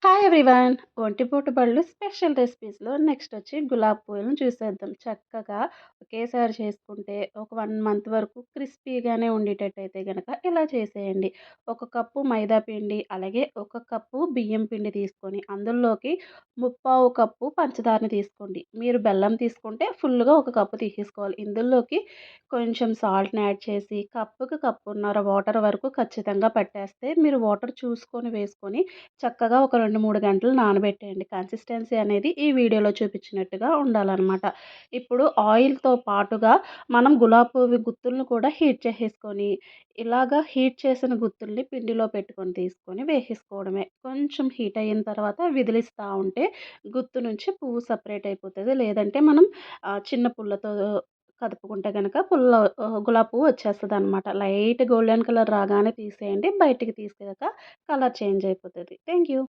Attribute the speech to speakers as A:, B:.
A: Hi everyone. ఒంటిపూట బళ్ళు special రెసిపీస్‌లో next వచ్చి గులాబీ పువ్వులను చూసేద్దాం. చక్కగా ఒకేసారి చేసుకుంటే ఒక 1 మంత్ వరకు క్రిస్పీగానే ఉండేటట్టయితే గనక ఇలా చేసేయండి. ఒక కప్పు మైదా పిండి, అలాగే ఒక కప్పు బియ్యం పిండి తీసుకొని అందులోకి ముప్పావు కప్పు పంచదారని తీసుకోండి. మీరు బెల్లం తీసుకుంటే ఫుల్‌గా ఒక కప్పు తీసేసుకోవాలి. ఇందులోకి కొంచెం సాల్ట్‌ని యాడ్ చేసి కప్పుకి కప్పున్నర వాటర్ వరకు ఖచ్చితంగా పట్టేస్తే మీరు వాటర్ చూసుకొని వేసుకొని చక్కగా ఒక 2, 3 గంటలు నానబెట్టేయండి. కన్సిస్టెన్సీ అనేది ఈ వీడియోలో చూపించినట్టుగా ఉండాలనమాట. ఇప్పుడు ఆయిల్‌తో పాటుగా మనం గులాబీ పువ్వు గుత్తులను కూడా హీట్ చేసేసుకొని, ఇలాగా హీట్ చేసిన గుత్తుల్ని పిండిలో పెట్టుకొని తీసుకొని వేసేసుకోవడమే. కొంచెం హీట్ అయిన తర్వాత విదిలిస్తా ఉంటే గుత్తు నుంచి పువ్వు సెపరేట్ అయిపోతది. లేదంటే మనం చిన్న పుల్లతో కదుపుకుంటే గనక గులాబీ పువ్వు వచ్చేస్తదనమాట. లైట్ గోల్డెన్ కలర్ రాగానే తీసేయండి. బయటికి తీసాక కలర్ చేంజ్ అయిపోతది. Thank you.